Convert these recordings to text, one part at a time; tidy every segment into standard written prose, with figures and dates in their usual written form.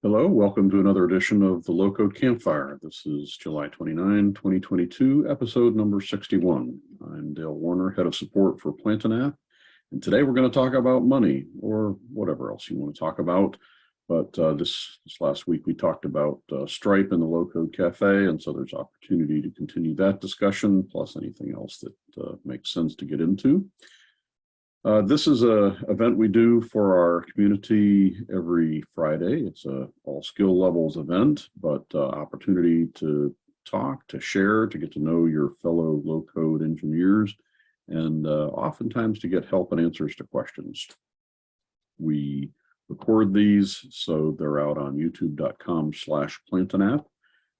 Hello, welcome to another edition of the Low Code Campfire. This is July 29, 2022, episode number 61. I'm Dale Warner, Head of Support for Plantin', and today we're going to talk about money or whatever else you want to talk about. But this last week we talked about Stripe and the Low Code Cafe, and so there's opportunity to continue that discussion, plus anything else that makes sense to get into. This is an event we do for our community every Friday. It's a all skill levels event, but opportunity to talk, to share, to get to know your fellow low code engineers, and oftentimes to get help and answers to questions. We record these, so they're out on youtube.com/plantin',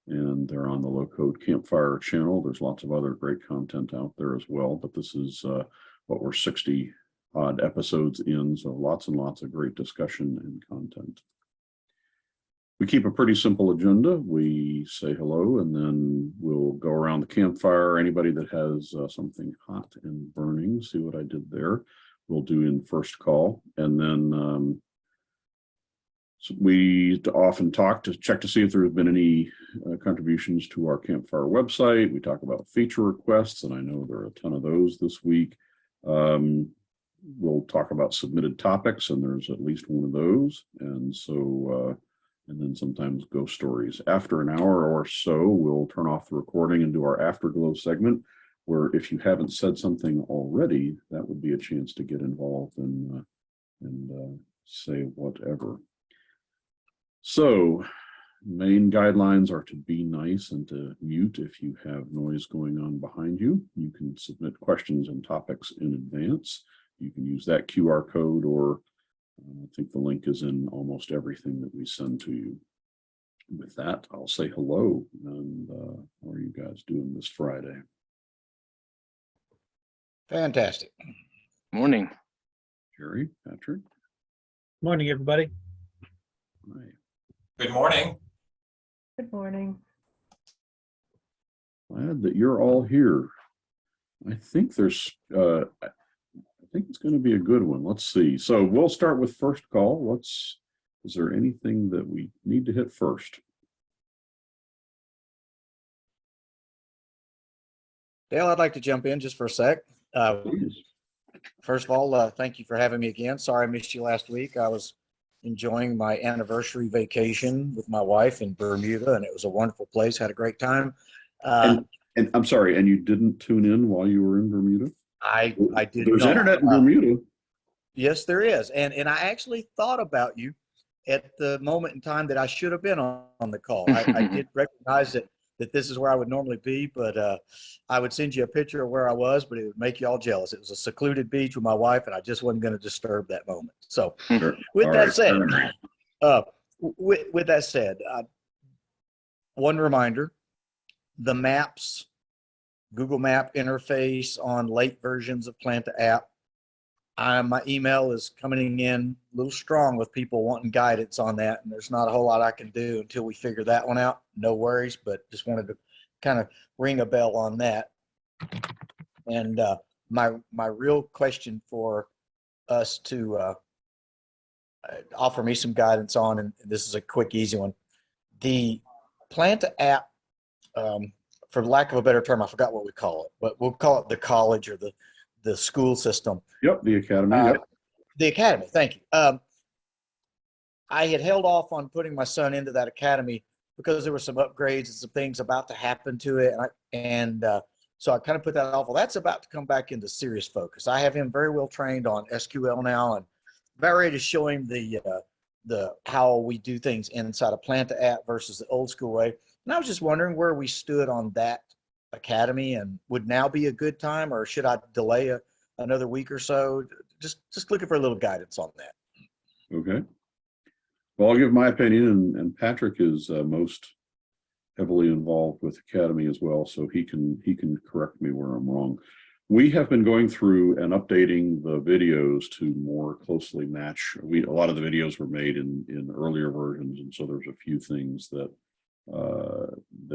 and they're on the Low Code Campfire channel. There's lots of other great content out there as well, but this is what we're 60 odd episodes in, so lots and lots of great discussion and content. We keep a pretty simple agenda. We say hello, and then we'll go around the campfire. Anybody that has something hot and burning, see what I did there, we'll do in first call. And then so we often talk to check to see if there have been any contributions to our campfire website. We talk about feature requests, and I know there are a ton of those this week. We'll talk about submitted topics, and there's at least one of those. And so, and then sometimes ghost stories. After an hour or so, we'll turn off the recording and do our Afterglow segment, where if you haven't said something already, that would be a chance to get involved and say whatever. So, main guidelines are to be nice and to mute if you have noise going on behind you. You can submit questions and topics in advance. You can use that QR code, or I think the link is in almost everything that we send to you. With that, I'll say hello, and how are you guys doing this Friday? Fantastic. Morning. Jerry, Patrick? Morning, everybody. Hi. Good morning. Good morning. Glad that you're all here. I think there's I think it's going to be a good one. Let's see. So we'll start with first call. Is there anything that we need to hit first? Dale, I'd like to jump in just for a sec. Please. First of all, thank you for having me again. Sorry I missed you last week. I was enjoying my anniversary vacation with my wife in Bermuda, and it was a wonderful place. Had a great time. And I'm sorry, and you didn't tune in while you were in Bermuda? I did. There's not. internet in Bermuda. Yes, there is. And I actually thought about you at the moment in time that I should have been on the call. I did recognize that this is where I would normally be, but I would send you a picture of where I was, but it would make you all jealous. It was a secluded beach with my wife, and I just wasn't going to disturb that moment. So Sure. with that said, one reminder, the maps, Google Map interface on late versions of Plantin' app. My email is coming in a little strong with people wanting guidance on that, and there's not a whole lot I can do until we figure that one out. No worries, but just wanted to kind of ring a bell on that. And my real question for us to offer me some guidance on, and this is a quick, easy one. The Plantin' app, for lack of a better term, I forgot what we call it, but we'll call it the college or the school system. Yep, the academy. Yep. The academy, thank you. I had held off on putting my son into that academy because there were some upgrades and some things about to happen to it, so I kind of put that off. Well, that's about to come back into serious focus. I have him very well trained on SQL now, and about ready to show him the how we do things inside of Plantin' app versus the old school way. And I was just wondering where we stood on that academy, and would now be a good time, or should I delay another week or so? Just looking for a little guidance on that. Okay. Well, I'll give my opinion, and Patrick is most heavily involved with Academy as well, so he can correct me where I'm wrong. We have been going through and updating the videos to more closely match. A lot of the videos were made in earlier versions, and so there's a few things that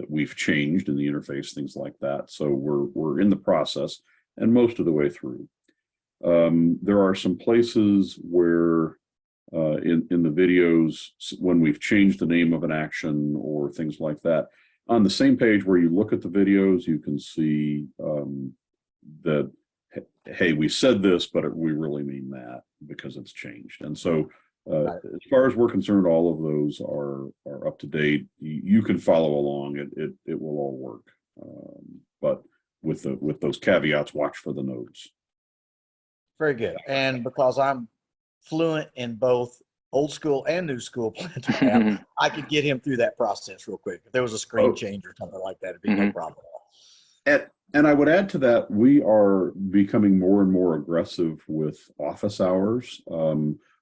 we've changed in the interface, things like that. So we're in the process and most of the way through. There are some places where in the videos when we've changed the name of an action or things like that. On the same page where you look at the videos, you can see that, hey, we said this, but we really mean that because it's changed. And so as far as we're concerned, all of those are up to date. You can follow along. It will all work. But with those caveats, watch for the notes. Very good. And because I'm fluent in both old school and new school Planter app, I could get him through that process real quick. If there was a screen change or something like that, it'd be no problem at all. And I would add to that, we are becoming more and more aggressive with office hours.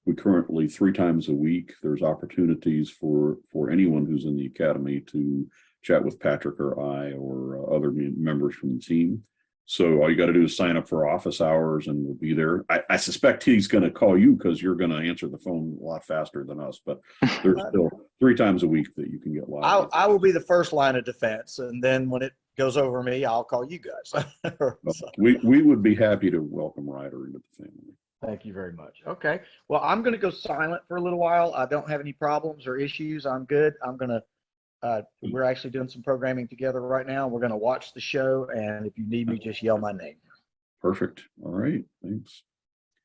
We currently 3 times a week, there's opportunities for anyone who's in the academy to chat with Patrick or I or other members from the team. So all you got to do is sign up for office hours and we'll be there. I suspect he's going to call you because you're going to answer the phone a lot faster than us, but there's still 3 times a week that you can get live. I will be the first line of defense. And then when it goes over me, I'll call you guys. We would be happy to welcome Ryder into the family. Thank you very much. Okay. Well, I'm going to go silent for a little while. I don't have any problems or issues. I'm good. I'm going to we're actually doing some programming together right now. We're going to watch the show, and if you need me, just yell my name. Perfect. All right. Thanks.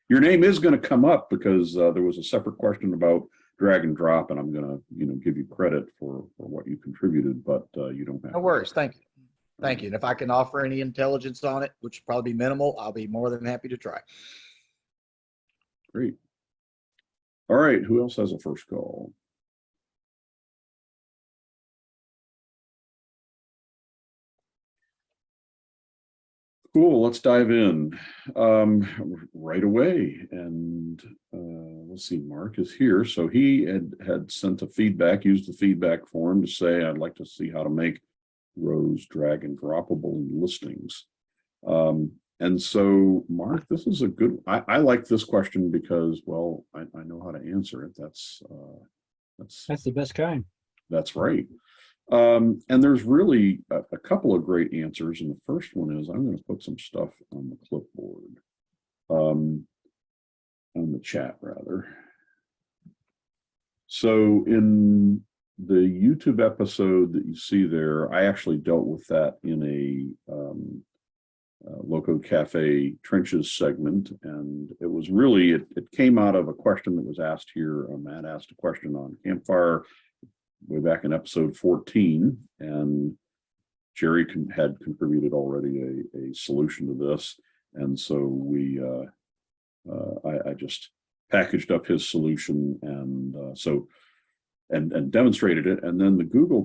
Your name is going to come up because there was a separate question about drag and drop, and I'm going to give you credit for what you contributed, but you don't have. No worries. Thank you. Thank you. And if I can offer any intelligence on it, which will probably be minimal, I'll be more than happy to try. Great. All right. Who else has a first call? Cool, let's dive in right away. And let's see, Mark is here. So he had sent a feedback, used the feedback form to say, I'd like to see how to make rows drag and droppable in listings. And so, Mark, this is a good, I like this question because, well, I know how to answer it. That's the best kind. That's right. And there's really a couple of great answers. And the first one is I'm going to put some stuff on the clipboard, on the chat rather. So in the YouTube episode that you see there, I actually dealt with that in a Low-Code Cafe Trenches segment. And it was really, it came out of a question that was asked here. Matt asked a question on Campfire way back in episode 14, and Jerry had contributed already a solution to this, and so we I just packaged up his solution and demonstrated it, and then the Google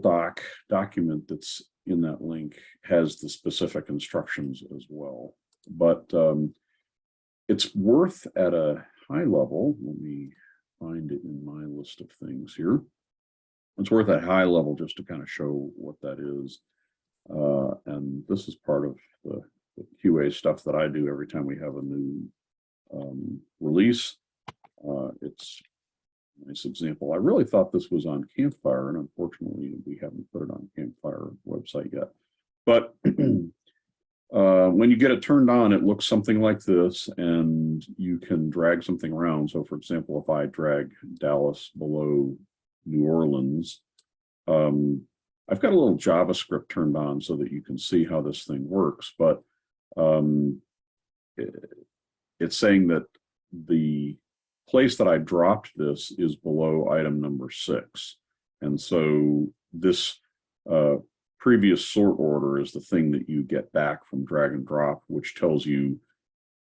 document that's in that link has the specific instructions as well. But it's worth at a high level. Let me find it in my list of things here. It's worth at high level just to kind of show what that is. And this is part of the QA stuff that I do every time we have a new release. It's a nice example. I really thought this was on Campfire, and unfortunately we haven't put it on Campfire website yet. But when you get it turned on, it looks something like this, and you can drag something around. So for example, if I drag Dallas below New Orleans, I've got a little JavaScript turned on so that you can see how this thing works, but it's saying that the place that I dropped this is below item number 6. And so this previous sort order is the thing that you get back from drag and drop, which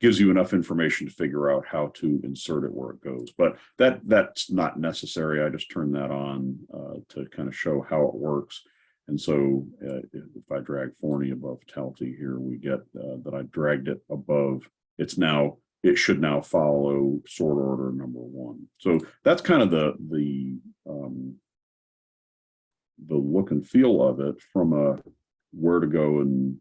gives you enough information to figure out how to insert it where it goes. But that's not necessary. I just turned that on to kind of show how it works. And so if I drag Forney above Talty here, we get that I dragged it above. It should now follow sort order number 1. So that's kind of the look and feel of it from a where to go and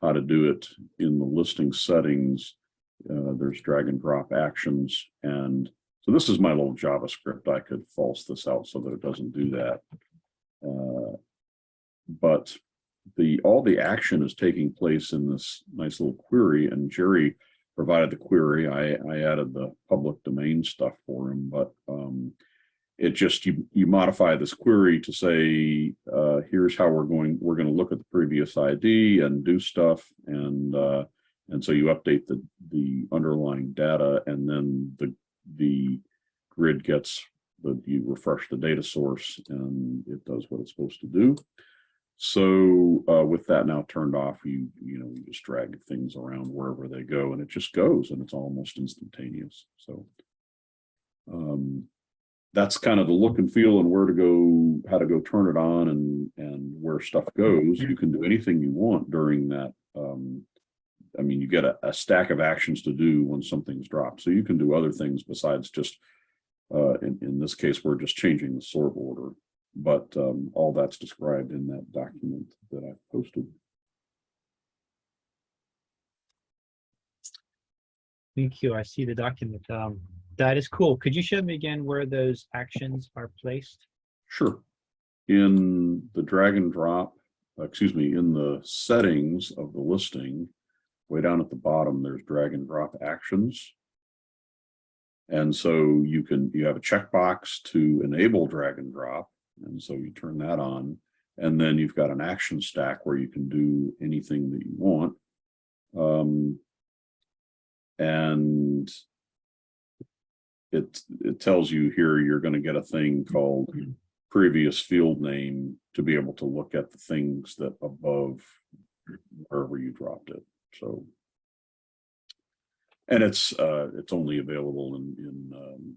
how to do it in the listing settings. There's drag and drop actions. And so this is my little JavaScript. I could false this out so that it doesn't do that. But all the action is taking place in this nice little query. And Jerry provided the query. I added the public domain stuff for him, but it just, you modify this query to say, here's how we're going to look at the previous ID and do stuff. And so you update the underlying data, and then the grid you refresh the data source and it does what it's supposed to do. So with that now turned off, you just drag things around wherever they go, and it just goes, and it's almost instantaneous. So that's kind of the look and feel and where to go, how to go turn it on, and where stuff goes. You can do anything you want during that. I mean, you get a stack of actions to do when something's dropped. So you can do other things besides just, in this case, we're just changing the sort order. But all that's described in that document that I've posted. Thank you. I see the document. That is cool. Could you show me again where those actions are placed? Sure. In the drag and drop, in the settings of the listing, way down at the bottom, there's drag and drop actions. And so you have a checkbox to enable drag and drop. And so you turn that on, and then you've got an action stack where you can do anything that you want. And it tells you here you're going to get a thing called previous field name to be able to look at the things that above wherever you dropped it. So, and it's only available in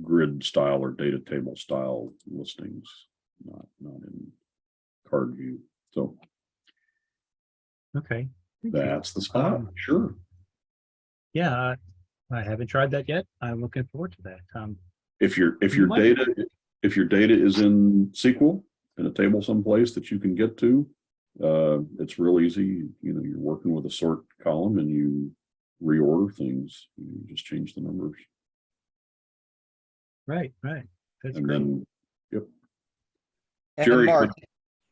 grid style or data table style listings, not in card view. So Okay. that's the spot. Sure. Yeah, I haven't tried that yet. I'm looking forward to that. If your data is in SQL in a table someplace that you can get to, it's real easy. You're working with a sort column and you reorder things. You just change the numbers. Right. That's And great. then, yep. And Jerry, Mark,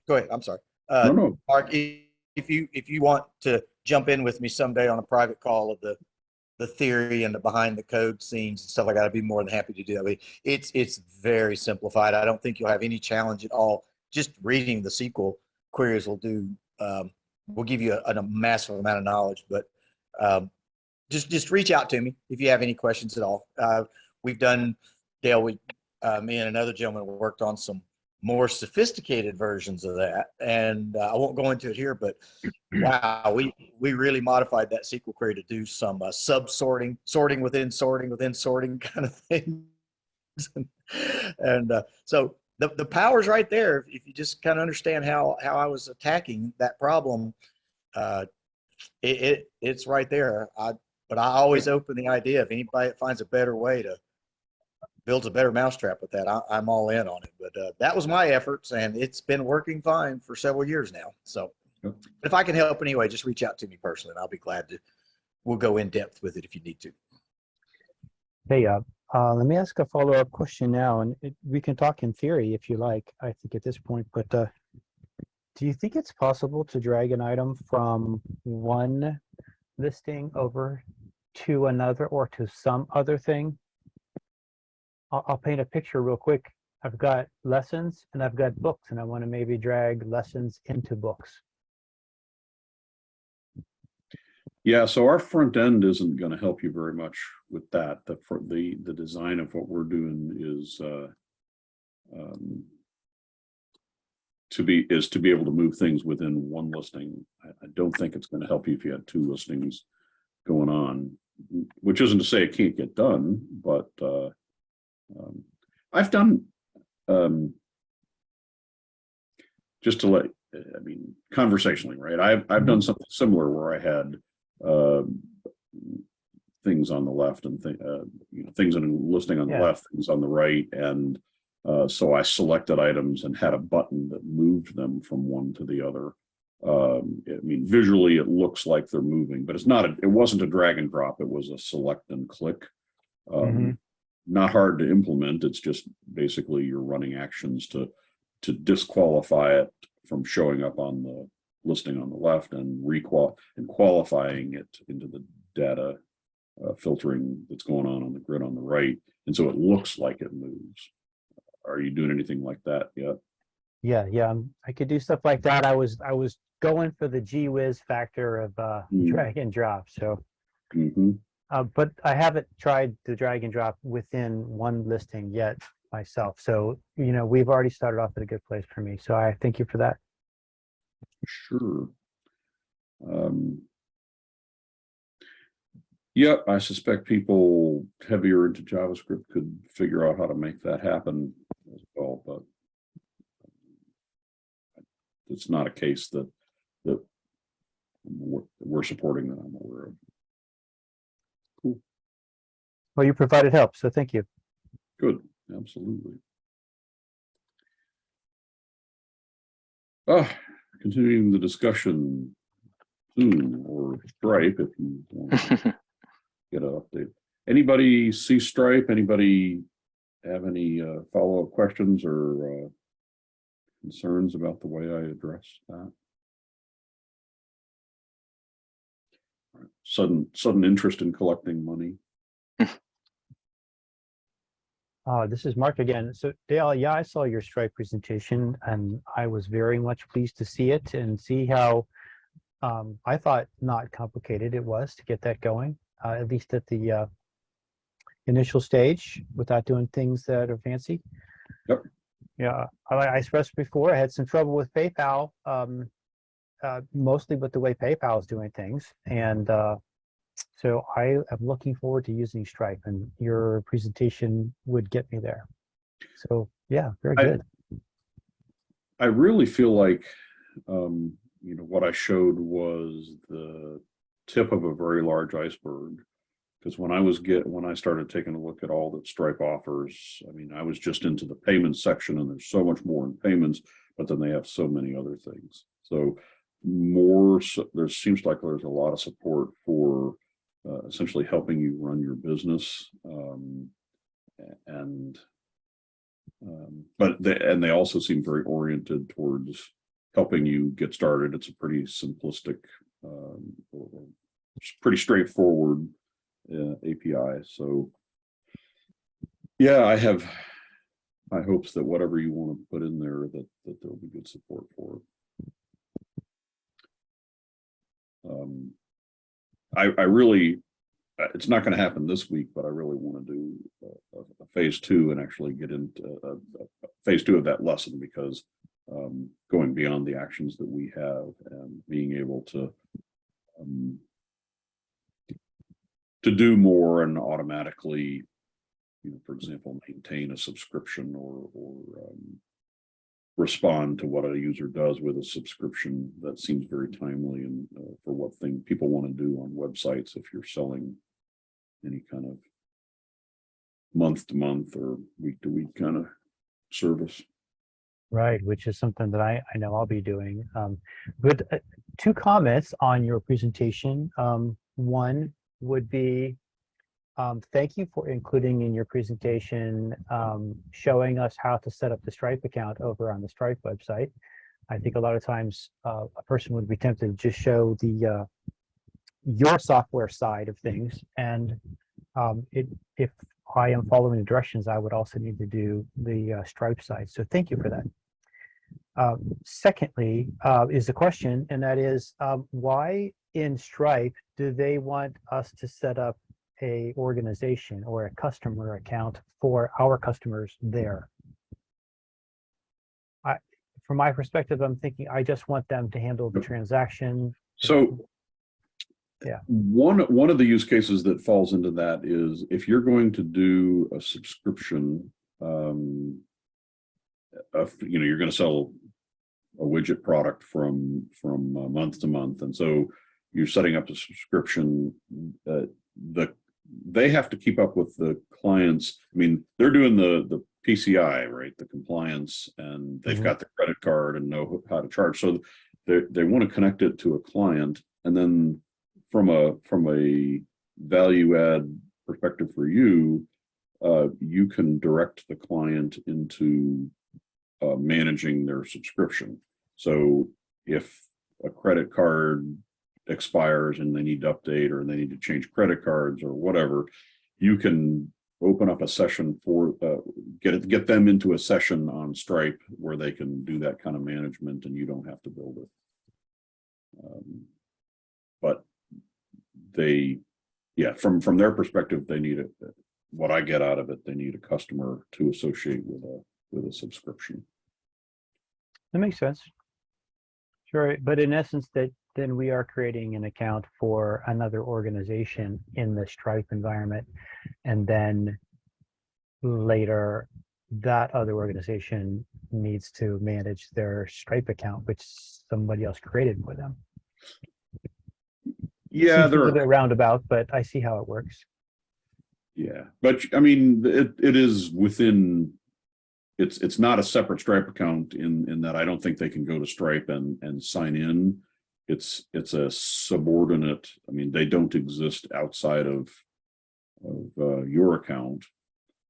go ahead. I'm sorry. No. Mark, if you want to jump in with me someday on a private call of the theory and the behind the code scenes and stuff like that, I'd be more than happy to do that. I mean, it's very simplified. I don't think you'll have any challenge at all. Just reading the SQL queries will give you a massive amount of knowledge. But just reach out to me if you have any questions at all. We've done, Dale, me and another gentleman worked on some more sophisticated versions of that, and I won't go into it here, but wow, we really modified that SQL query to do some sub-sorting, sorting within sorting kind of things. And so the power's right there if you just kind of understand how I was attacking that problem. It's right there. But I always open the idea, if anybody finds a better way to build a better mousetrap with that, I'm all in on it. But that was my efforts, and it's been working fine for several years now. So but if I can help anyway, just reach out to me personally, and I'll be glad to. We'll go in depth with it if you need to. Hey, let me ask a follow-up question now, and we can talk in theory if you like, I think at this point, but do you think it's possible to drag an item from one listing over to another or to some other thing? I'll paint a picture real quick. I've got lessons and I've got books, and I want to maybe drag lessons into books. Yeah, so our front end isn't going to help you very much with that. The design of what we're doing is to be able to move things within one listing. I don't think it's going to help you if you had two listings going on, which isn't to say it can't get done, but I've done just to let, I mean, conversationally, right? I've done something similar where I had things on the left and things in a listing on the left, things on the right, and so I selected items and had a button that moved them from one to the other. I mean, visually it looks like they're moving, but it wasn't a drag and drop. It was a select and click. Not hard to implement. It's just basically you're running actions to disqualify it from showing up on listing on the left and qualifying it into the data filtering that's going on the grid on the right. And so it looks like it moves. Are you doing anything like that yet? Yeah. I could do stuff like that. I was going for the gee whiz factor of drag and drop. So, but I haven't tried the drag and drop within one listing yet myself. So, we've already started off at a good place for me. So I thank you for that. Sure. Yeah, I suspect people heavier into JavaScript could figure out how to make that happen as well, but it's not a case that we're supporting that I'm aware of. Cool. Well, you provided help, so thank you. Good, absolutely. Continuing the discussion, Zoom or Stripe, if you want to get an update. Anybody see Stripe? Anybody have any follow-up questions or concerns about the way I addressed that? Sudden interest in collecting money. This is Mark again. So Dale, yeah, I saw your Stripe presentation and I was very much pleased to see it and see how I thought not complicated it was to get that going, at least at the initial stage without doing things that are fancy. Yep. Yeah, I expressed before, I had some trouble with PayPal, mostly with the way PayPal is doing things. And so I am looking forward to using Stripe, and your presentation would get me there. So yeah, very good. I really feel like, what I showed was the tip of a very large iceberg. Because when I started taking a look at all that Stripe offers, I mean, I was just into the payments section, and there's so much more in payments, but then they have so many other things. So there seems like there's a lot of support for essentially helping you run your business, but they also seem very oriented towards helping you get started. It's a pretty simplistic, pretty straightforward API. So yeah, I have high hopes that whatever you want to put in there, that there'll be good support for it. I really, it's not going to happen this week, but I really want to do a phase 2 and actually get into a phase 2 of that lesson, because going beyond the actions that we have and being able to do more and automatically, for example, maintain a subscription or respond to what a user does with a subscription, that seems very timely and for what thing people want to do on websites if you're selling any kind of month-to-month or week-to-week kind of service. Right, which is something that I know I'll be doing. But 2 comments on your presentation. One would be, thank you for including in your presentation, showing us how to set up the Stripe account over on the Stripe website. I think a lot of times a person would be tempted to just show the your software side of things, and if I am following the directions, I would also need to do the Stripe side. So thank you for that. Secondly, is the question, and that is, why in Stripe do they want us to set up a organization or a customer account for our customers there? From my perspective, I'm thinking I just want them to handle the transaction. So yeah, one of the use cases that falls into that is if you're going to do a subscription, you're going to sell a widget product from month to month, and so you're setting up a subscription. They have to keep up with the clients. I mean, they're doing the PCI, right? The compliance, and they've got the credit card and know how to charge. So they want to connect it to a client, and then from a value add perspective for you, you can direct the client into managing their subscription. So if a credit card expires and they need to update, or they need to change credit cards or whatever, you can open up a session for get them into a session on Stripe where they can do that kind of management, and you don't have to build it. But they, yeah, from their perspective, they need it. What I get out of it, they need a customer to associate with a subscription. That makes sense. Sure, but in essence, then we are creating an account for another organization in the Stripe environment, and then later that other organization needs to manage their Stripe account, which somebody else created for them. Yeah, Seems a little bit roundabout, but I see how it works. Yeah, but I mean, it is within. It's not a separate Stripe account in that I don't think they can go to Stripe and sign in. It's a subordinate. I mean, they don't exist outside of your account.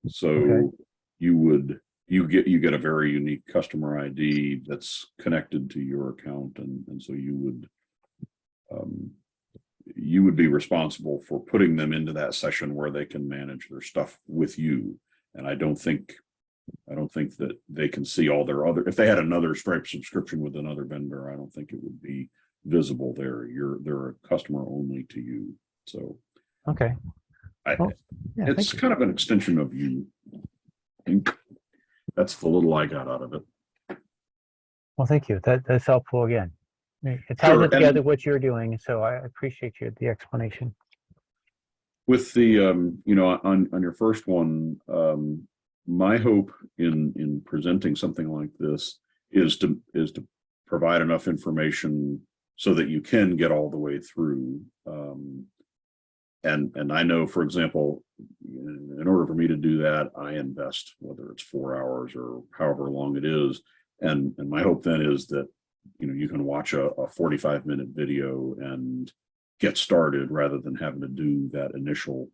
So Okay. you get a very unique customer ID that's connected to your account, and so you would be responsible for putting them into that session where they can manage their stuff with you. And I don't think that they can see all their other, if they had another Stripe subscription with another vendor, I don't think it would be visible there. They're a customer only to you. So Okay. Well, yeah, it's kind of an extension of you. I think that's the little I got out of it. Well, thank you. That's helpful again. It ties Sure, it together what you're doing, so I appreciate the explanation. With the on your first one, my hope in presenting something like this is to provide enough information so that you can get all the way through. And I know, for example, in order for me to do that, I invest, whether it's 4 hours or however long it is. And my hope then is that, you can watch a 45-minute video and get started rather than having to do that initial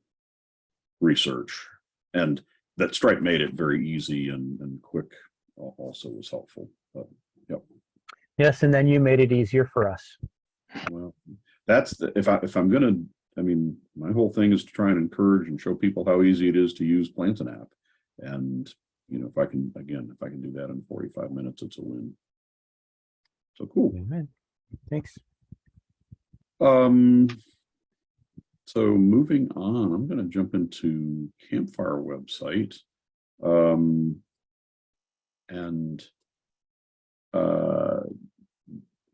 research. And that Stripe made it very easy and quick also was helpful. But, yep. Yes, and then you made it easier for us. Well, that's if I'm gonna, I mean, my whole thing is to try and encourage and show people how easy it is to use Plantain app. And if I can do that in 45 minutes, it's a win. So cool. Amen. Thanks. So moving on, I'm going to jump into Campfire website. And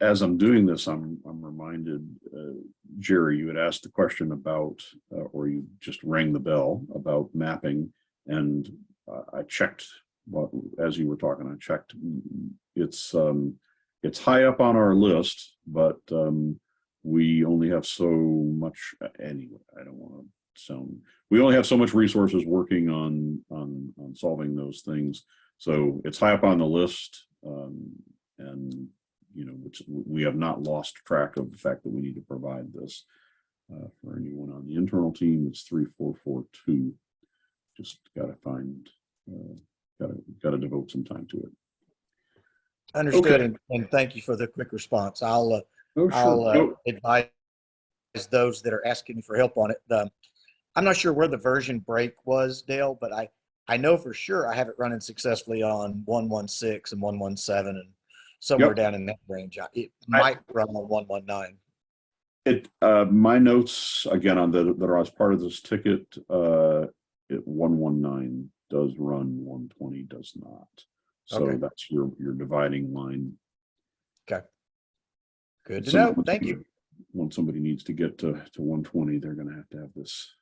as I'm doing this, I'm reminded, Jerry, you had asked the question about, or you just rang the bell about mapping, and I checked. Well, as you were talking, I checked. It's high up on our list, but we only have so much. Anyway, I don't want to sound. We only have so much resources working on solving those things. So it's high up on the list, and which we have not lost track of the fact that we need to provide this for anyone on the internal team. It's 3442. Just got to find, got to devote some time to it. Understood, Okay. and thank you for the quick response. I'll Sure. advise those that are asking me for help on it. I'm not sure where the version break was, Dale, but I know for sure I have it running successfully on 1.16 and 1.17 and somewhere down in that range. It might run on 1.19. My notes again on that are as part of this ticket. 1.19 does run, 1.20 does not. So Okay. that's your dividing line. Okay. Good to know. Thank you. When somebody needs to get to 1.20, they're going to have this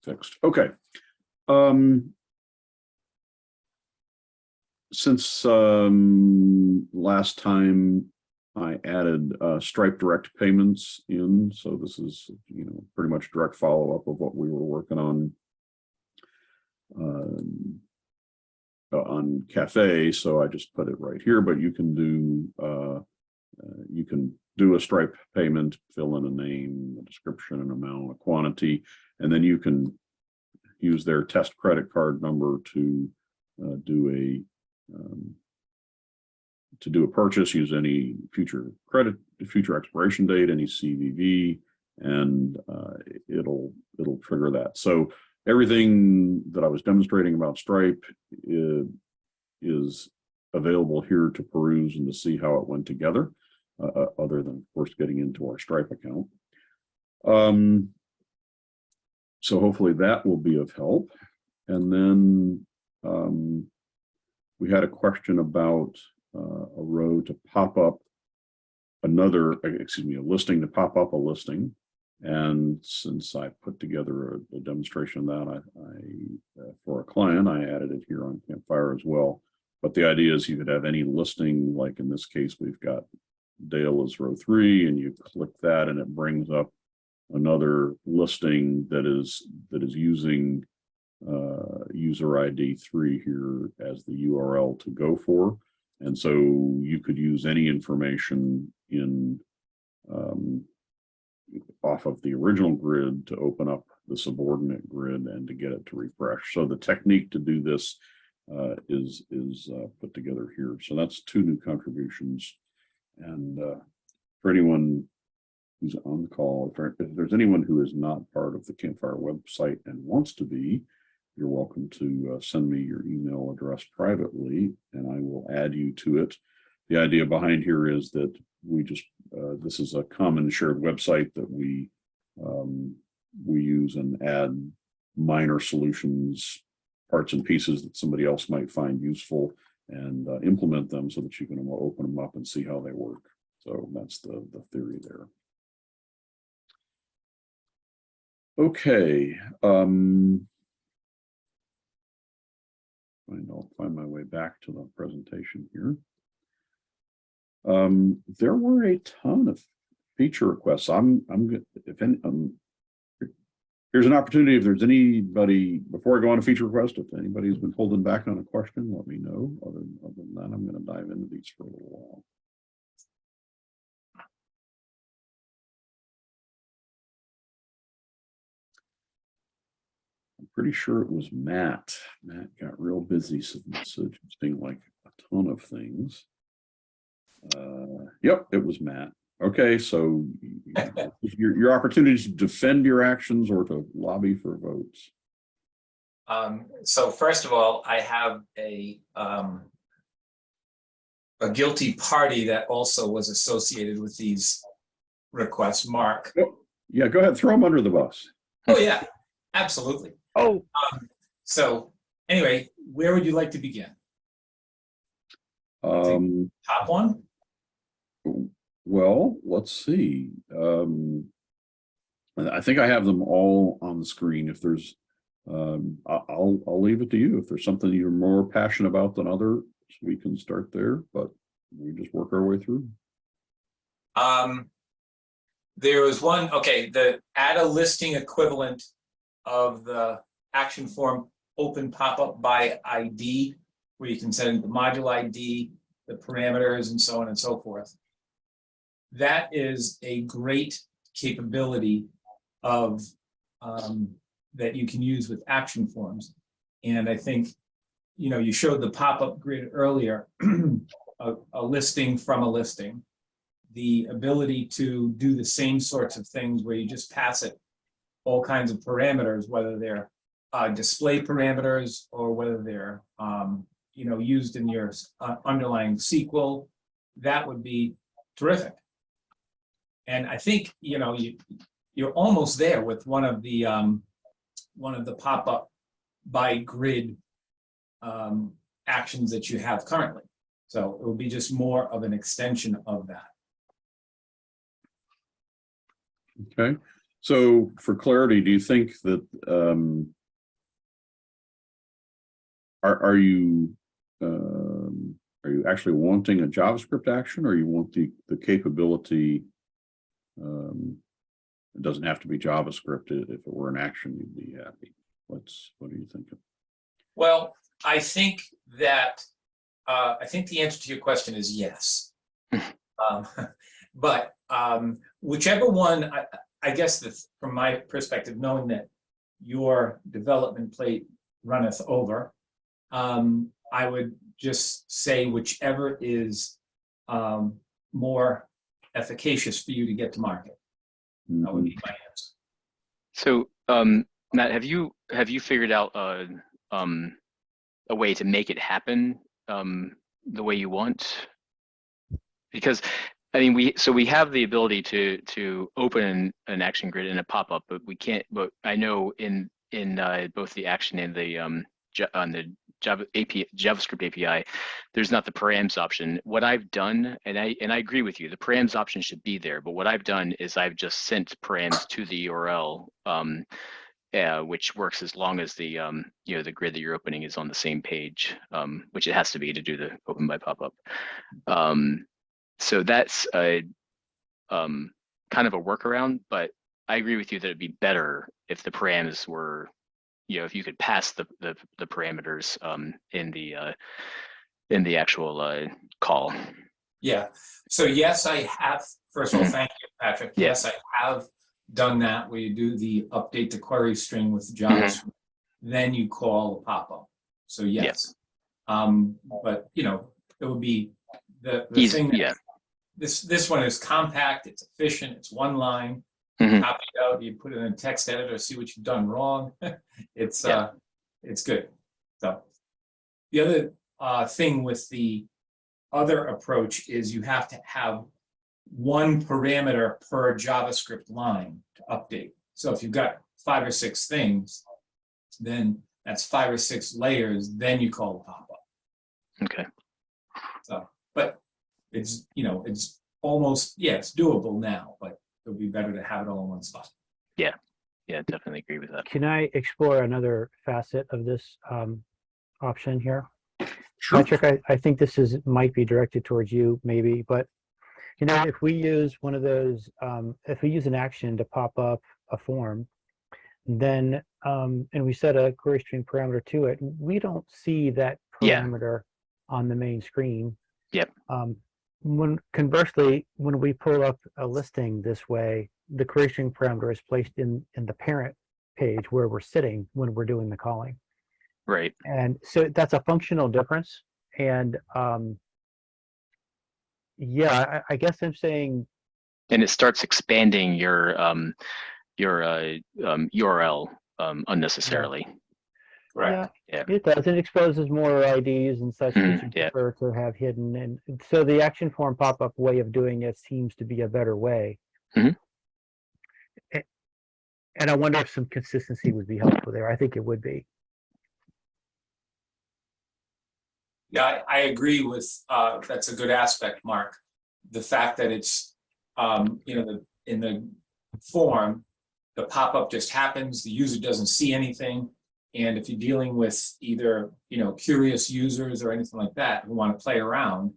fixed. Okay. Since last time I added Stripe direct payments in, so this is pretty much direct follow-up of what we were working on Cafe. So I just put it right here, but you can do a Stripe payment, fill in a name, a description, an amount, a quantity, and then you can use their test credit card number to do to do a purchase, use any future credit, future expiration date, any CVV, and it'll trigger that. So everything that I was demonstrating about Stripe is available here to peruse and to see how it went together, other than, of course, getting into our Stripe account. So hopefully that will be of help. And then we had a question about a row to pop up a listing to pop up a listing. And since I put together a demonstration of that, for a client, I added it here on Campfire as well. But the idea is you could have any listing, like in this case, we've got Dale as row 3, and you click that and it brings up another listing that is using user ID 3 here as the URL to go for. And so you could use any information in off of the original grid to open up the subordinate grid and to get it to refresh. So the technique to do this is put together here. So that's 2 new contributions. And for anyone who's on the call, if there's anyone who is not part of the Campfire website and wants to be, you're welcome to send me your email address privately, and I will add you to it. The idea behind here is that we just this is a common shared website that we use and add minor solutions, parts and pieces that somebody else might find useful, and implement them so that you can open them up and see how they work. So that's the theory there. Okay. I'll find my way back to the presentation here. There were a ton of feature requests. Here's an opportunity. If there's anybody, before I go on a feature request, if anybody's been holding back on a question, let me know. Other than that, I'm going to dive into these for a little while. I'm pretty sure it was Matt. Matt got real busy suggesting like a ton of things. Yep, it was Matt. Okay, so your opportunity to defend your actions or to lobby for votes. So first of all, I have a guilty party that also was associated with these requests, Mark. Yeah, go ahead, throw them under the bus. Oh yeah, absolutely. Oh, so anyway, where would you like to begin? Top one? Well, let's see. I think I have them all on the screen. If there's, I'll leave it to you. If there's something you're more passionate about than others, we can start there, but we just work our way through. There was one, okay, the add a listing equivalent of the action form open pop-up by ID, where you can set in the module ID, the parameters, and so on and so forth. That is a great capability of that you can use with action forms. And I think, you know, you showed the pop-up grid earlier, a listing from a listing. The ability to do the same sorts of things where you just pass it all kinds of parameters, whether they're display parameters or whether they're you know, used in your underlying SQL, that would be terrific. And I think, you know, you're almost there with one of the pop-up by grid actions that you have currently. So it will be just more of an extension of that. Okay, so for clarity, do you think that are you actually wanting a JavaScript action, or you want the capability? It doesn't have to be JavaScript. If it were an action, you'd be happy. What are you thinking? Well, I think that I think the answer to your question is yes. But whichever one, I guess from my perspective, knowing that your development plate runneth over, I would just say whichever is more efficacious for you to get to market. That would be my answer. So, Matt, have you figured out a way to make it happen the way you want? Because I mean, we have the ability to open an action grid in a pop-up, but we can't. But I know in both the action and the on the JavaScript API, there's not the params option. What I've done, and I agree with you, the params option should be there. But what I've done is I've just sent params to the URL, which works as long as the the grid that you're opening is on the same page, which it has to be to do the open by pop-up. So that's a kind of a workaround, but I agree with you that it'd be better if the params were, if you could pass the parameters in the actual call. Yeah. So yes, I have. First of all, thank you, Patrick. Yeah. Yes, I have done that where you do the update the query string with JavaScript, then you call a pop-up. So yes. But it would be the thing. That, this one is compact. It's efficient. It's one line. Copy it out. You put it in a text editor. See what you've done wrong. It's good. So the other thing with the other approach is you have to have one parameter per JavaScript line to update. So if you've got 5 or 6 things, then that's 5 or 6 layers. Then you call the pop-up. Okay. So, but it's it's almost it's doable now, but it would be better to have it all in one spot. Yeah, definitely agree with that. Can I explore another facet of this option here? Sure. Patrick, I think this might be directed towards you, maybe, but if we use one of those, if we use an action to pop up a form, then and we set a query string parameter to it, we don't see that parameter on the main screen. Yep. Conversely, when we pull up a listing this way, the query string parameter is placed in the parent page where we're sitting when we're doing the calling. Right. And so that's a functional difference. And I guess I'm saying. And it starts expanding your URL unnecessarily. Correct. Yeah, it does. It exposes more IDs and such that you prefer to have hidden. And so the action form pop-up way of doing it seems to be a better way. And I wonder if some consistency would be helpful there. I think it would be. Yeah, I agree with that's a good aspect, Mark. The fact that it's in the form, the pop-up just happens, the user doesn't see anything. And if you're dealing with either curious users or anything like that who want to play around,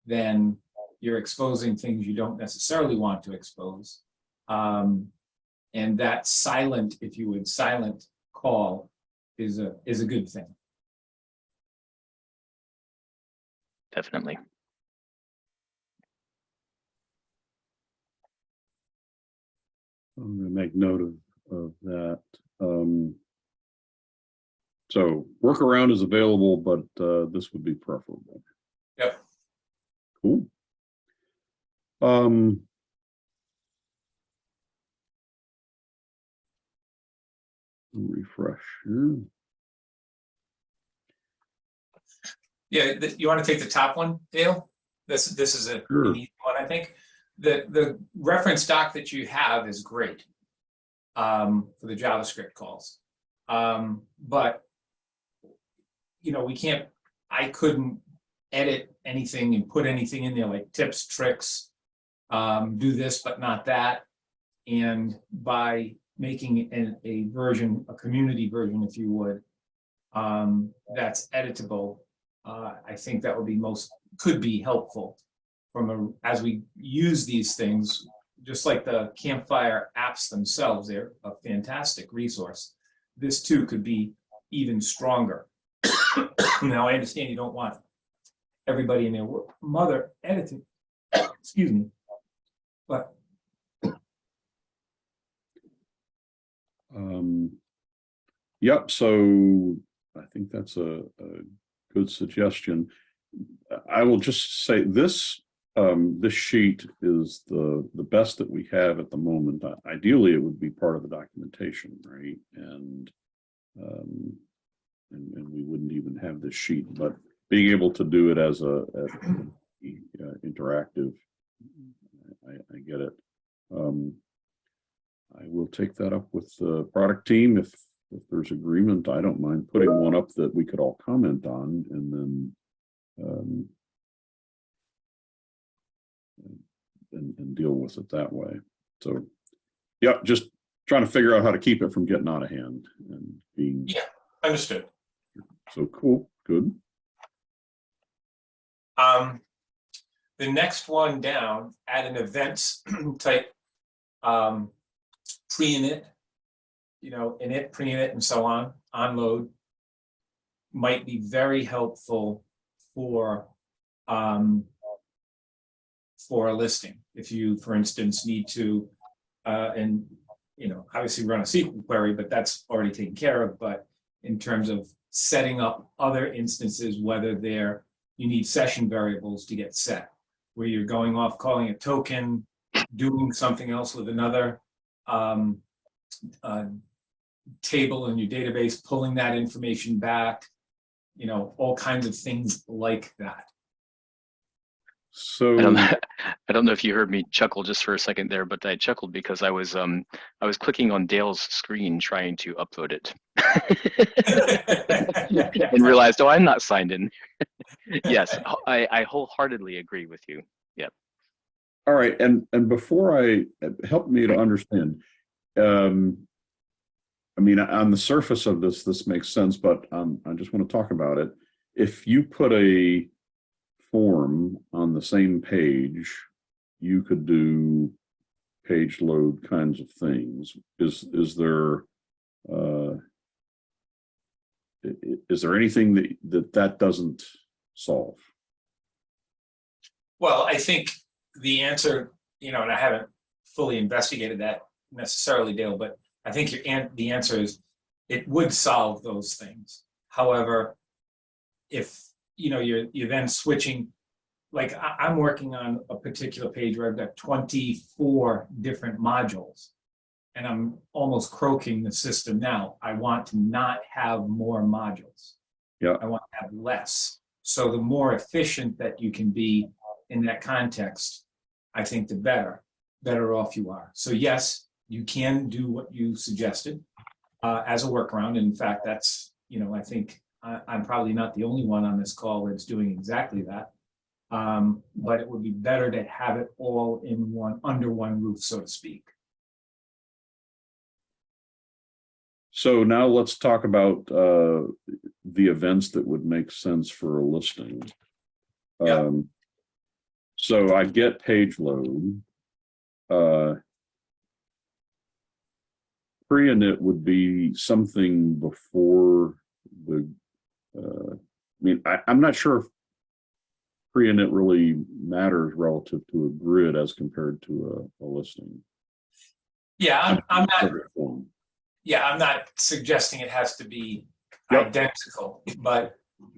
then you're exposing things you don't necessarily want to expose. And that silent call is a good thing. Definitely. I'm going to make note of that. So workaround is available, but this would be preferable. Yep. Cool. Refresh here. Yeah, you want to take the top one, Dale? This is a neat one, I think. The reference doc that you have is great for the JavaScript calls, but I couldn't edit anything and put anything in there like tips, tricks, do this but not that, and by making a version, a community version, if you would, that's editable. I think that would be could be helpful as we use these things, just like the Campfire apps themselves. They're a fantastic resource. This too could be even stronger. Now I understand you don't want everybody and their mother editing, excuse me, but yep. So I think that's a good suggestion. I will just say this This sheet is the best that we have at the moment. Ideally, it would be part of the documentation, right? And we wouldn't even have this sheet, but being able to do it as a interactive, I get it. I will take that up with the product team. If there's agreement, I don't mind putting one up that we could all comment on, and then and deal with it that way. So, yeah, just trying to figure out how to keep it from getting out of hand and being. Yeah, understood. So cool, good. The next one down, add an events type pre-init, init, pre-init, and so on load might be very helpful for a listing. If you, for instance, need to, obviously run a SQL query, but that's already taken care of. But in terms of setting up other instances, whether you need session variables to get set, where you're going off calling a token, doing something else with another table in your database, pulling that information back, all kinds of things like that. So I don't know if you heard me chuckle just for a second there, but I chuckled because I was clicking on Dale's screen trying to upload it and realized, oh, I'm not signed in. Yes, I wholeheartedly agree with you. Yep. all right, and before help me to understand. I mean, on the surface of this makes sense, but I just want to talk about it. If you put a form on the same page, you could do page load kinds of things. Is there anything that doesn't solve? Well, I think the answer, and I haven't fully investigated that necessarily, Dale, but I think the answer is it would solve those things. However, if you're then switching, like I'm working on a particular page where I've got 24 different modules, and I'm almost croaking the system now. I want to not have more modules. Yeah, I want to have less. So the more efficient that you can be in that context, I think the better off you are. So yes, you can do what you suggested as a workaround. In fact, that's, I think I'm probably not the only one on this call that's doing exactly that. But it would be better to have it all under one roof, so to speak. So now let's talk about the events that would make sense for a listing. Yeah. So I get page load. Pre-init would be something before the. I'm not sure if pre-init really matters relative to a grid as compared to a listing. Yeah, I'm not. Yeah, I'm not suggesting it has to be identical, but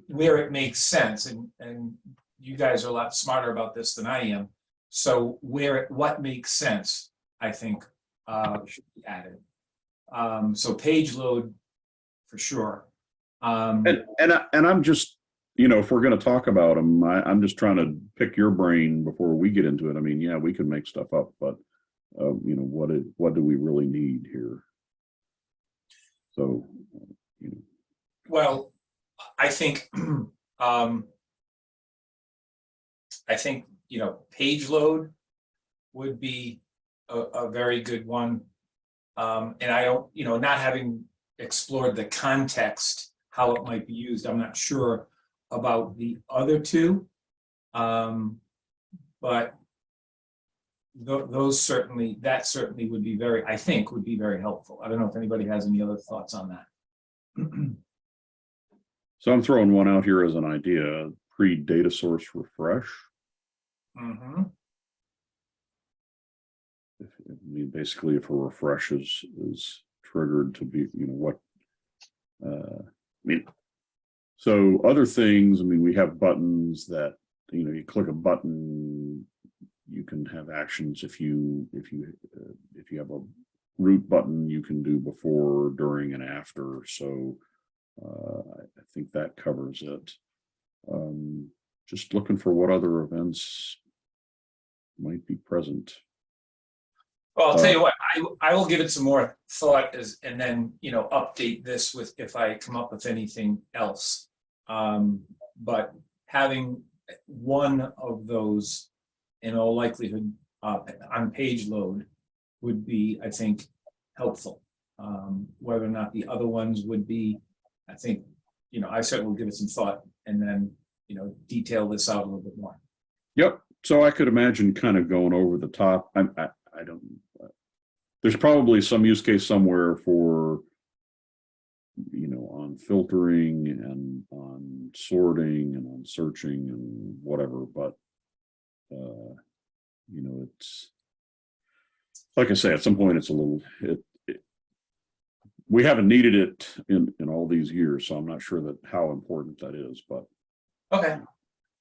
where it makes sense, and you guys are a lot smarter about this than I am. So what makes sense, I think, should be added. So page load for sure. And I'm just, if we're going to talk about them, I'm just trying to pick your brain before we get into it. I mean, yeah, we could make stuff up, but what do we really need here? So, well, I think page load would be a very good one. And I don't, not having explored the context, how it might be used, I'm not sure about the other two. But that certainly would be would be very helpful. I don't know if anybody has any other thoughts on that. So I'm throwing one out here as an idea: pre-data source refresh. Mm-hmm. Basically, if a refresh is triggered to be, so other things. We have buttons that you click a button, you can have actions. If you have a root button, you can do before, during, and after. So I think that covers it. Just looking for what other events might be present. Well, I'll tell you what, I will give it some more thought and then, update this with if I come up with anything else. But having one of those in all likelihood on page load would be, I think, helpful. Whether or not the other ones would be, I think, I certainly will give it some thought and then, detail this out a little bit more. Yep. So I could imagine kind of going over the top. I don't. There's probably some use case somewhere for, on filtering and on sorting and on searching and whatever. But, it's like I say, at some point it's a little, we haven't needed it in all these years. So I'm not sure that how important that is, but. Okay.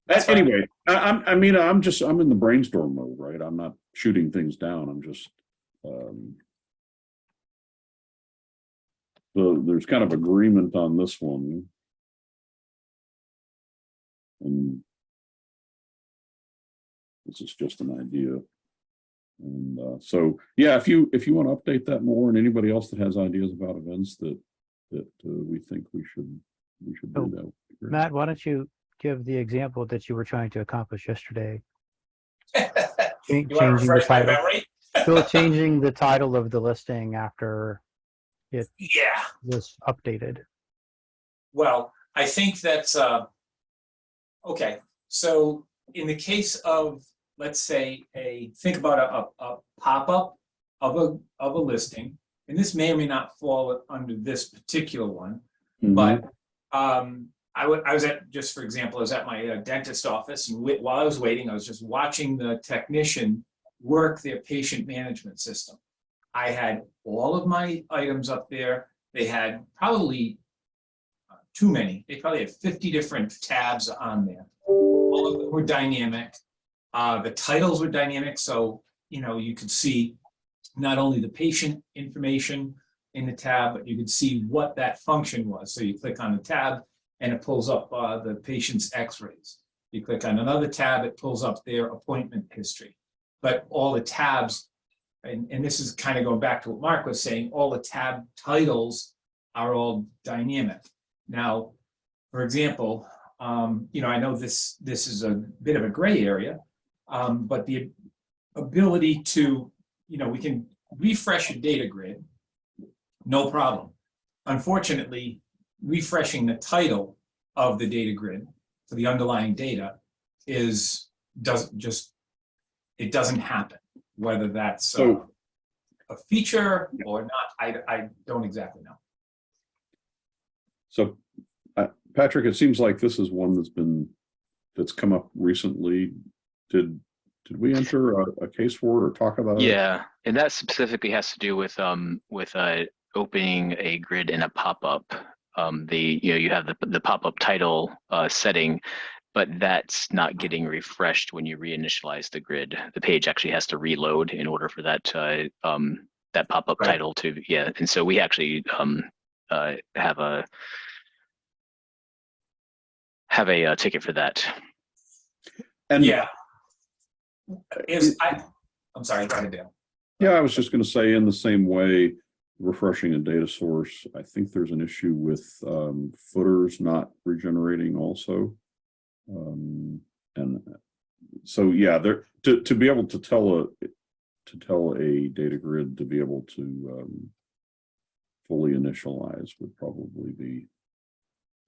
That's fine. Anyway, I'm in the brainstorm mode, right? I'm not shooting things down. I'm just, so there's kind of agreement on this one. And this is just an idea. And so, yeah, if you want to update that more, and anybody else that has ideas about events that we think we should do that. Matt, why don't you give the example that you were trying to accomplish yesterday? You want to Changing the refresh my title. memory? Still changing the title of the listing after it Yeah. was updated. Well, I think that's okay. So in the case of, let's say, think about a pop-up of a listing, and this may or may not fall under this particular one, but I was at, just for example, I was at my dentist office, and while I was waiting, I was just watching the technician work their patient management system. I had all of my items up there. They had probably too many. They probably had 50 different tabs on there. All of them were dynamic. The titles were dynamic, so you could see not only the patient information in the tab, but you could see what that function was. So you click on the tab, and it pulls up the patient's x-rays. You click on another tab, it pulls up their appointment history. But all the tabs, and this is kind of going back to what Mark was saying, all the tab titles are all dynamic. Now, for example, I know this is a bit of a gray area, but the ability to, we can refresh a data grid, no problem. Unfortunately, refreshing the title of the data grid for the underlying data it doesn't happen. Whether that's a feature or not, I don't exactly know. So, Patrick, it seems like this is one that's come up recently. Did we enter a case for it or talk about it? Yeah, and that specifically has to do with opening a grid in a pop-up. You have the pop-up title setting, but that's not getting refreshed when you reinitialize the grid. The page actually has to reload in order for that that pop-up title to, yeah. And so we actually have a ticket for that. And yeah, I'm sorry, go ahead, Dale. Yeah, I was just going to say, in the same way, refreshing a data source, I think there's an issue with footers not regenerating also. And so, yeah, to be able to tell a data grid to be able to fully initialize would probably be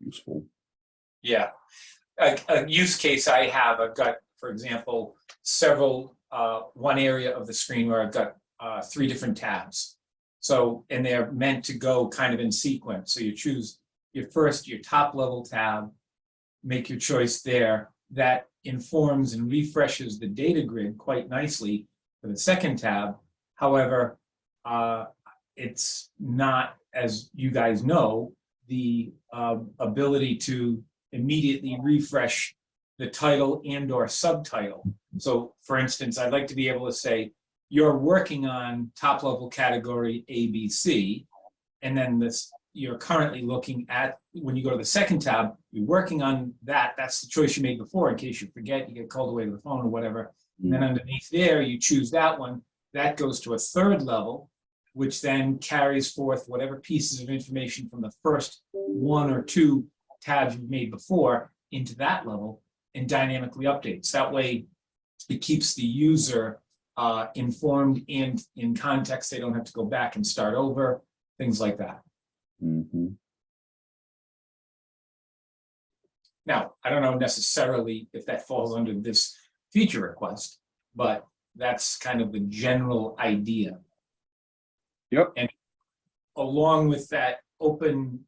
useful. Yeah, a use case I've got, for example, several, one area of the screen where I've got 3 different tabs. So, and they're meant to go kind of in sequence. So you choose your top level tab, make your choice there. That informs and refreshes the data grid quite nicely for the second tab. However, it's not, as you guys know, the ability to immediately refresh the title and or subtitle. So for instance, I'd like to be able to say, you're working on top level category ABC, and then this, you're currently looking at, when you go to the second tab, you're working on that. That's the choice you made before in case you forget, you get called away to the phone or whatever. And then underneath there, you choose that one. That goes to a third level, which then carries forth whatever pieces of information from the first one or two tabs you've made before into that level and dynamically updates. That way, it keeps the user informed and in context. They don't have to go back and start over, things like that. Mhm. Now, I don't know necessarily if that falls under this feature request, but that's kind of the general idea. Yep. And along with that, open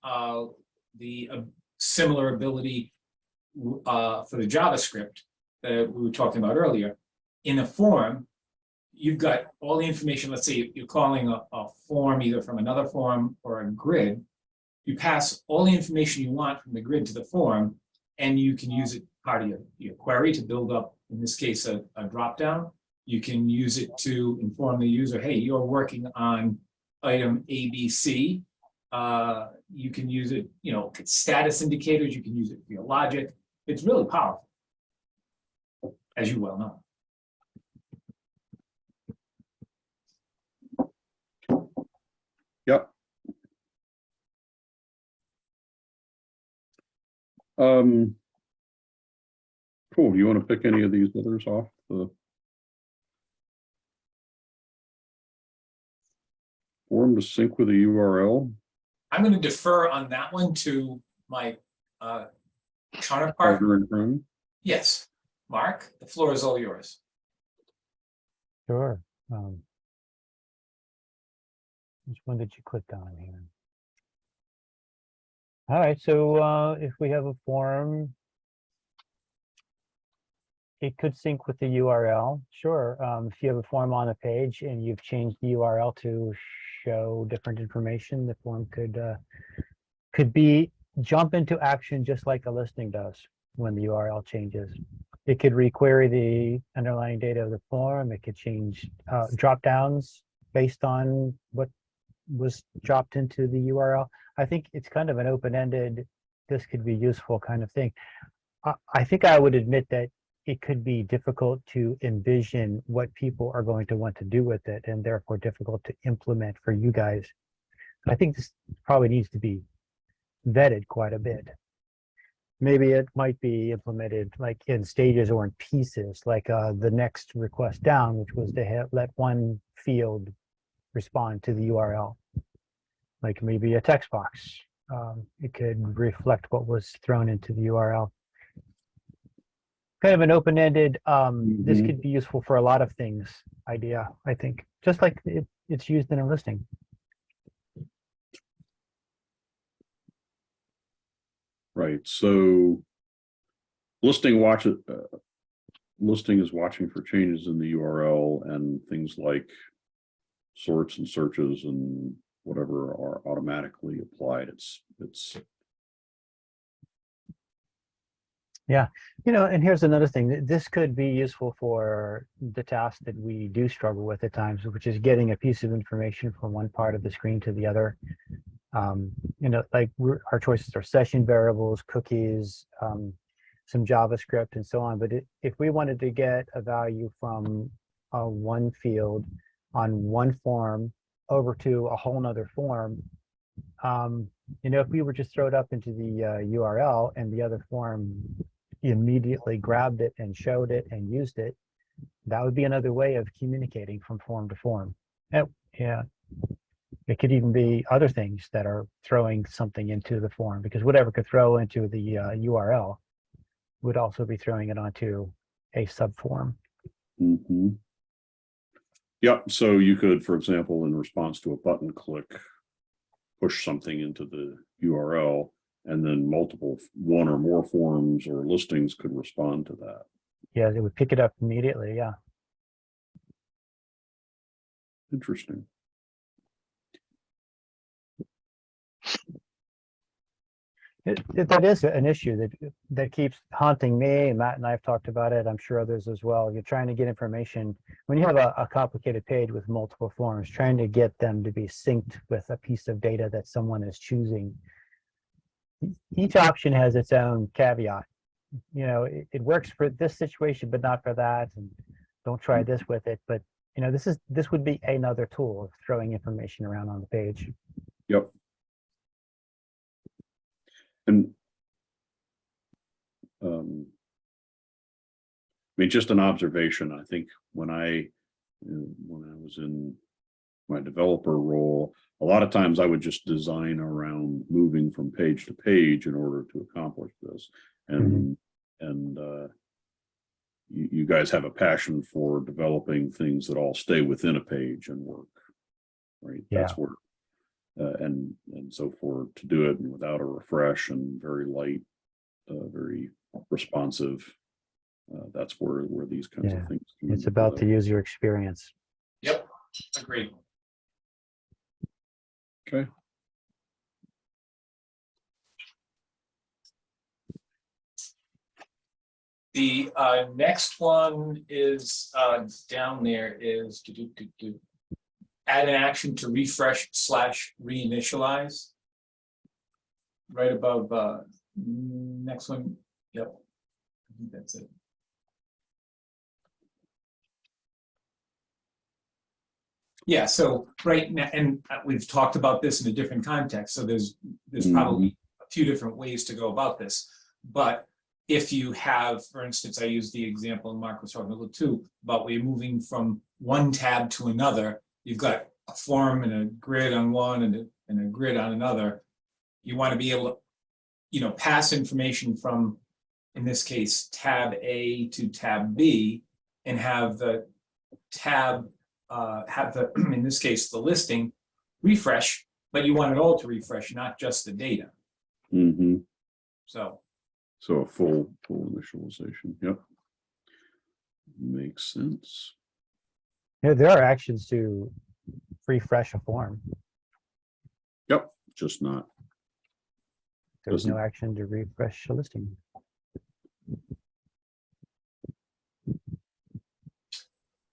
the similar ability for the JavaScript that we were talking about earlier. In a form, you've got all the information. Let's say you're calling a form either from another form or a grid. You pass all the information you want from the grid to the form, and you can use it part of your query to build up, in this case, a dropdown. You can use it to inform the user, hey, you're working on item ABC. You can use it, you know, status indicators. You can use it for your logic. It's really powerful, as you well know. Yep. Cool. Do you want to pick any of these others off the form to sync with a URL? I'm going to defer on that one to my counterpart. Partner in crime? Yes, Mark, the floor is all yours. Sure. Which one did you click on here? All right, so if we have a form, it could sync with the URL. Sure. If you have a form on a page and you've changed the URL to show different information, the form could be jump into action just like a listing does when the URL changes. It could requery the underlying data of the form. It could change drop downs based on what was dropped into the URL. I think it's kind of an open-ended, this could be useful kind of thing. I think I would admit that it could be difficult to envision what people are going to want to do with it, and therefore difficult to implement for you guys. I think this probably needs to be vetted quite a bit. Maybe it might be implemented like in stages or in pieces, like the next request down, which was to let one field respond to the URL, like maybe a text box. It could reflect what was thrown into the URL. Kind of an open-ended, this could be useful for a lot of things idea, I think, just like it's used in a listing. Right. So listing listing is watching for changes in the URL, and things like sorts and searches and whatever are automatically applied. It's Yeah, you know, and here's another thing. This could be useful for the task that we do struggle with at times, which is getting a piece of information from one part of the screen to the other. You know, like our choices are session variables, cookies, some JavaScript, and so on. But if we wanted to get a value from one field on one form over to a whole nother form, you know, if we were just throw it up into the URL and the other form immediately grabbed it and showed it and used it, that would be another way of communicating from form to form. Yeah, it could even be other things that are throwing something into the form, because whatever could throw into the URL would also be throwing it onto a subform. Yep. So you could, for example, in response to a button click, push something into the URL, and then one or more forms or listings could respond to that. Yeah, it would pick it up immediately. Yeah. That is an issue that keeps haunting me. Matt and I have talked about it. I'm sure others as well. You're trying to get information when you have a complicated page with multiple forms, trying to get them to be synced with a piece of data that someone is choosing. Each option has its own caveat. You know, it works for this situation, but not for that. And don't try this with it. But you know, this would be another tool of throwing information around on the page. Yep. And I mean, just an observation. I think when I was in my developer role, a lot of times I would just design around moving from page to page in order to accomplish this. And you guys have a passion for developing things that all stay within a page and work, right? Yeah. That's where. And so to do it without a refresh and very light, very responsive, that's where these kinds of things. It's about the user experience. Yep, agreed. Okay. The next one is down there is add an action to refresh / reinitialize. Right above next one. Yep, I think that's it. Yeah, so right now, and we've talked about this in a different context, so there's probably a few different ways to go about this. But if you have, for instance, I used the example, and Mark was talking about too, about we're moving from one tab to another. You've got a form and a grid on one and a grid on another. You want to be able to, you know, pass information from, in this case, tab A to tab B, and have the tab, in this case, the listing refresh, but you want it all to refresh, not just the data. Mm-hmm. So a full initialization. Yep. Makes sense. Yeah, there are actions to refresh a form. Yep. Just not. There's no action to refresh a listing.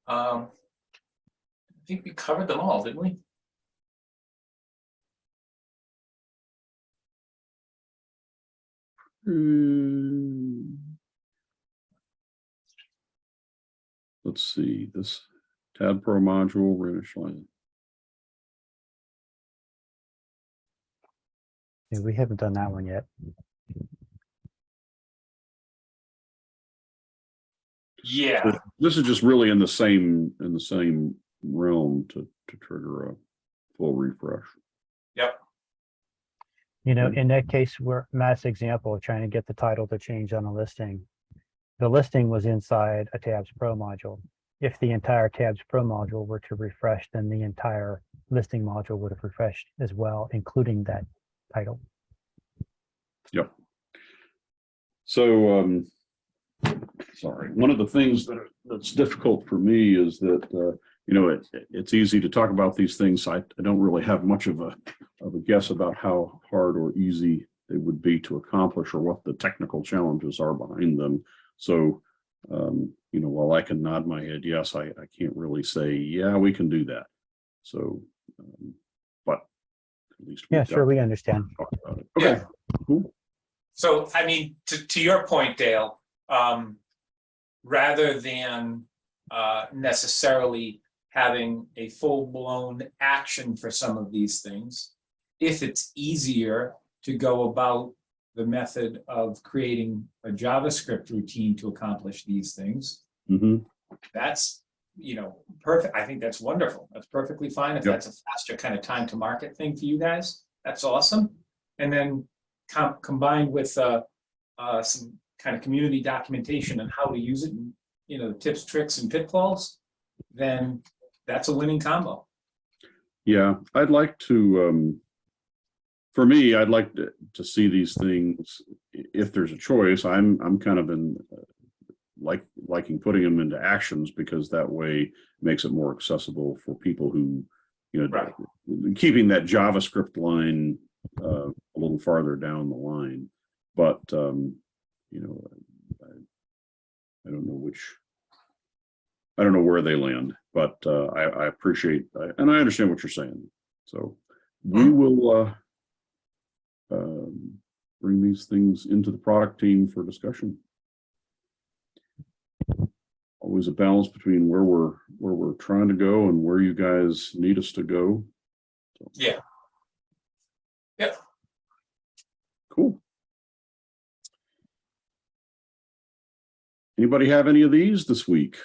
I think we covered them all, didn't we? Let's see, this Tab Pro module, reinitializing. Yeah, we haven't done that one yet. Yeah. So this is just really in the same realm to trigger a full refresh. Yep. You know, in that case, where Matt's example of trying to get the title to change on a listing, the listing was inside a Tabs Pro module. If the entire Tabs Pro module were to refresh, then the entire listing module would have refreshed as well, including that title. Yep. So, sorry, one of the things that's difficult for me is that, you know, it's easy to talk about these things. I don't really have much of a guess about how hard or easy they would be to accomplish or what the technical challenges are behind them. So, you know, while I can nod my head, yes, I can't really say, yeah, we can do that. So, but at least Yeah, sure, we understand. Talk about it. Okay, cool. So, I mean, to your point, Dale, rather than necessarily having a full-blown action for some of these things, if it's easier to go about the method of creating a JavaScript routine to accomplish these things, that's, you know, perfect. I think that's wonderful. That's perfectly fine. If that's a faster kind of time to market thing for you guys, that's awesome. And then combined with some kind of community documentation on how to use it, and, you know, tips, tricks, and pitfalls, then that's a winning combo. Yeah, I'd like to, for me, I'd like to see these things, if there's a choice. I'm kind of in liking putting them into actions, because that way makes it more accessible for people who, you know, keeping that JavaScript line a little little farther down the line. But you know, I don't know I don't know where they land, but I appreciate and I understand what you're saying. So we will bring these things into the product team for discussion. Always a balance between where we're trying to go and where you guys need us to go. So. Yeah. Yep. Cool. Anybody have any of these this week?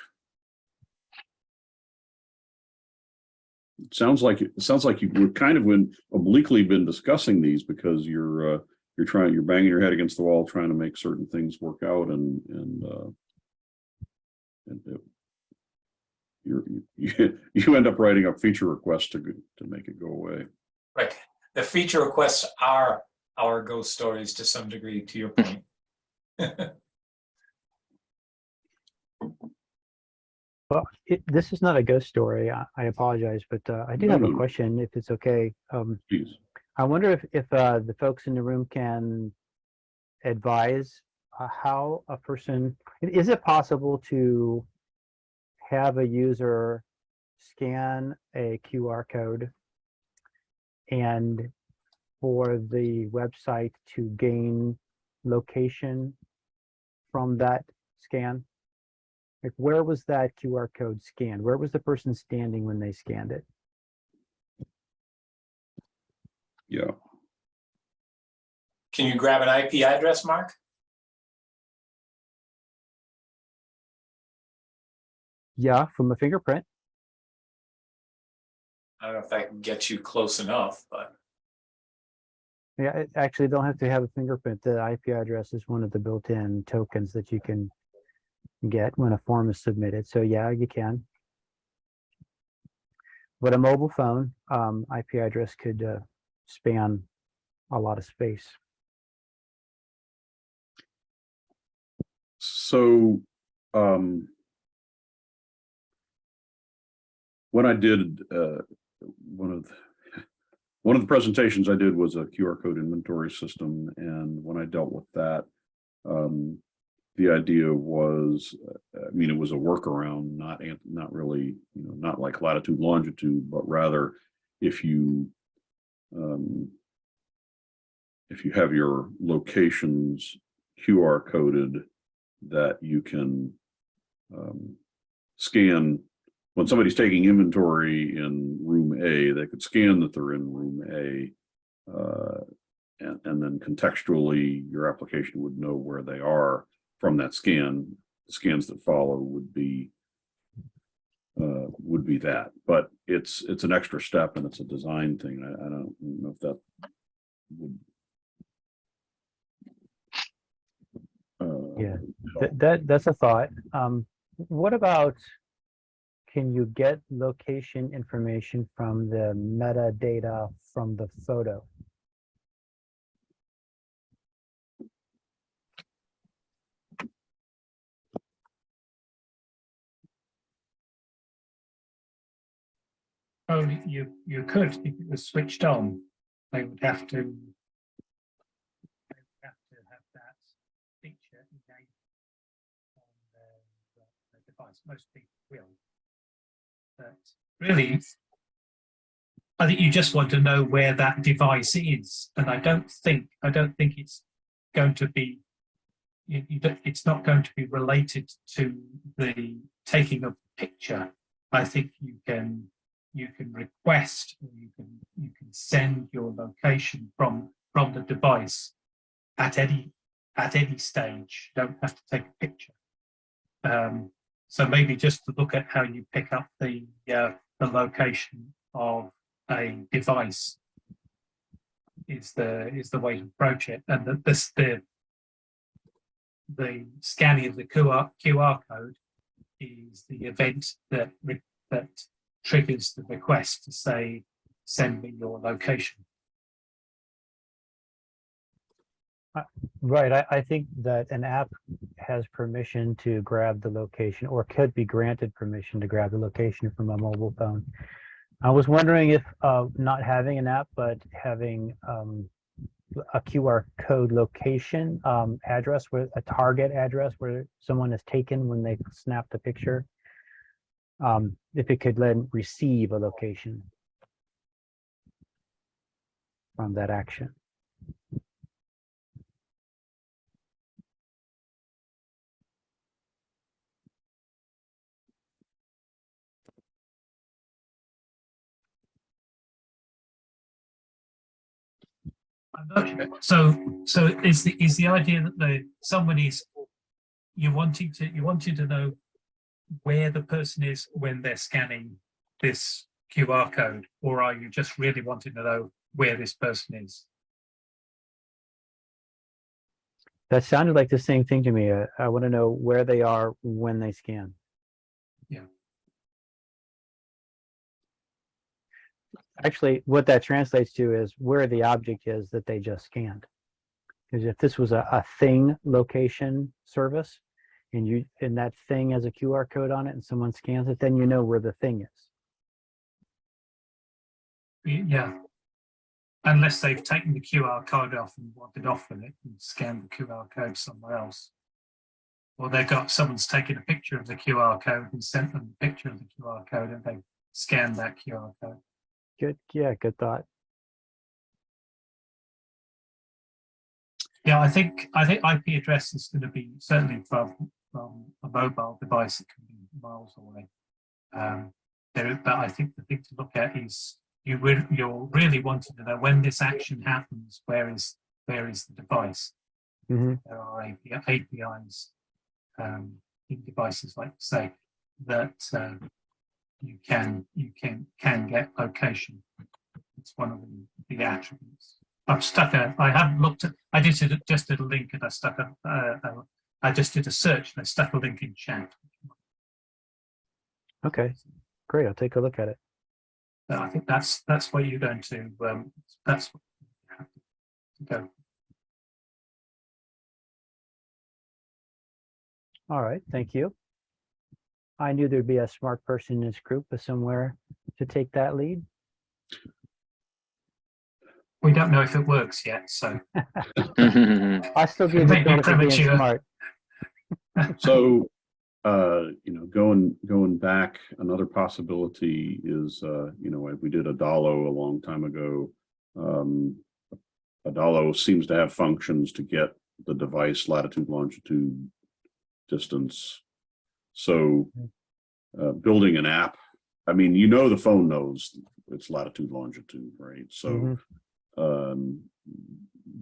It sounds like you've kind of obliquely been discussing these because you're banging your head against the wall trying to make certain things work out and you end up writing up feature requests to make it go away. Right. The feature requests are our ghost stories to some degree, to your point. Well, this is not a ghost story. I apologize, but I do have a question, if it's okay. Please. I wonder if the folks in the room can advise how a person, is it possible to have a user scan a QR code and for the website to gain location from that scan? Like, where was that QR code scanned? Where was the person standing when they scanned it? Yeah. Can you grab an IP address, Mark? Yeah, from a fingerprint. I don't know if that can get you close enough, but Yeah, actually don't have to have a fingerprint. The IP address is one of the built-in tokens that you can get when a form is submitted. So yeah, you can. But a mobile phone IP address could span a lot of space. So when I did one of the presentations I did was a QR code inventory system, and when I dealt with that, the idea was, I mean, it was a workaround, not really, not like latitude, longitude, but rather if you have your locations QR coded, that you can scan when somebody's taking inventory in room A, they could scan that they're in room A, and then contextually your application would know where they are from that scan. The scans that follow would be that, but it's an extra step and it's a design thing. I don't know if that would Yeah, help. that's a thought. What about, can you get location information from the metadata from the photo? Oh, you could if it was switched on. They would have to have that feature engaged on their device. Most people will. But really, I think you just want to know where that device is, and I don't think it's going to be. It's not going to be related to the taking of the picture. I think you can request, or you can send your location from the device at any stage. You don't have to take a picture. So maybe just to look at how you pick up the location of a device is the way to approach it, and the scanning of the QR code is the event that triggers the request to say, send me your location. Right, I think that an app has permission to grab the location, or could be granted permission to grab the location from a mobile phone. I was wondering if not having an app, but having a QR code location address, where a target address where someone is taken when they snap the picture. If it could then receive a location from that action. I'm not sure. So is the idea that somebody's you wanting to know where the person is when they're scanning this QR code, or are you just really wanting to know where this person is? That sounded like the same thing to me. I want to know where they are when they scan. Yeah. Actually, what that translates to is where the object is that they just scanned. Because if this was a thing location service, and that thing has a QR code on it and someone scans it, then you know where the thing is. Yeah. Unless they've taken the QR code off and wanted off with it and scanned the QR code somewhere else. Or someone's taken a picture of the QR code and sent them a picture of the QR code and they scanned that QR code. Good, yeah, good thought. Yeah, I think IP address is going to be certainly from a mobile device that can be miles away. But I think the thing to look at is you're really wanting to know when this action happens. Where is the device? Mm-hmm. There are APIs in devices, like say, that you can get location. It's one of the attributes. I just did a link and I just did a search and I stuck a link in chat. Okay, great. I'll take a look at it. So I think that's where you're going to that's what you have to go. All right, thank you. I knew there'd be a smart person in this group somewhere to take that lead. We don't know if it works yet, so I still give It you may be credit for being premature. smart. So, going back, another possibility is, we did Adalo a long time ago. Adalo seems to have functions to get the device latitude, longitude, distance. So, building an app, I mean, the phone knows its latitude, longitude, right? So,